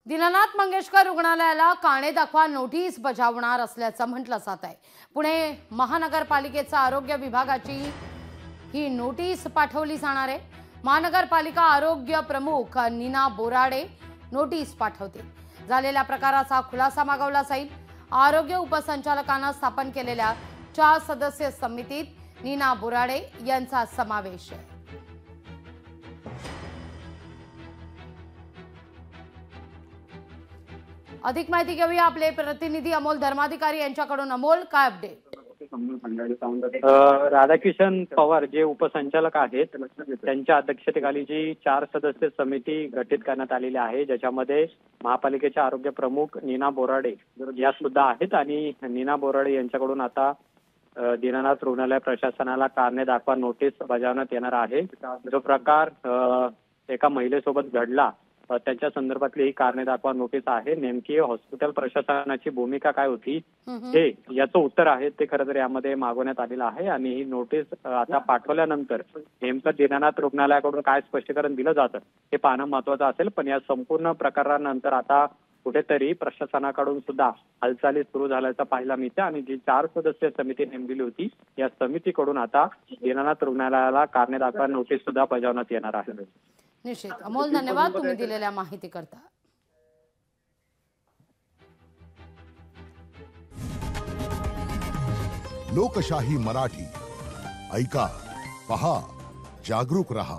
दीनानाथ मंगेशकर रुग्णालयाला काणे दाखवा नोटीस बजावणार असल्याचं म्हटलं जात आहे। पुणे महानगरपालिकेचा आरोग्य विभागाची ही नोटीस पाठवली जाणार आहे। महानगरपालिका आरोग्य प्रमुख नीना बोराडे नोटीस पाठवतील। झालेल्या प्रकाराचा खुलासा मागवला जाईल। आरोग्य उपसंचालकांना स्थापन केलेल्या 4 सदस्य समितीत नीना बोराडे यांचा समावेश आहे। अधिक माहिती घेऊया आपले प्रतिनिधी अमोल धर्माधिकारी यांच्याकडून। अमोल, काय अपडेट? राधाकिशन पवार जे उपसंचालक आहेत त्यांच्या अध्यक्षतेखाली जी 4 सदस्य समिती गठीत करण्यात आलेली आहे, ज्याच्यामध्ये महापालिकेचे आरोग्य प्रमुख नीना बोराडे या सुद्धा आहेत। आणि नीना बोराडे यांच्याकडून आता दीनानाथ रुग्णालय प्रशासनाला कारणे दाखवा नोटीस बजावण्यात येणार आहे। जो प्रकार एका महिलेसोबत घडला त्याच्या संदर्भातली ही कारणे दाखवा नोटीस आहे। नेमकी हॉस्पिटल प्रशासनाची भूमिका काय होती हे याचं उत्तर आहे ते खरं तर यामध्ये मागवण्यात आलेलं आहे। आणि ही नोटीस आता पाठवल्यानंतर नेमकं दीनानाथ रुग्णालयाकडून काय स्पष्टीकरण दिलं जातं हे पाहणं महत्वाचं असेल। पण या संपूर्ण प्रकारानंतर आता कुठेतरी प्रशासनाकडून सुद्धा हालचाली सुरू झाल्याचं पाहायला मिळतं। आणि जी 4 सदस्य समिती नेमलेली होती या समितीकडून आता दीनानाथ रुग्णालयाला कारणे दाखवा नोटीस सुद्धा बजावण्यात येणार आहे। निश्चित अमोल, धन्यवाद तुम्ही दिलेल्या माहिती करता। लोकशाही मराठी ऐका, पहा, जागरूक रहा।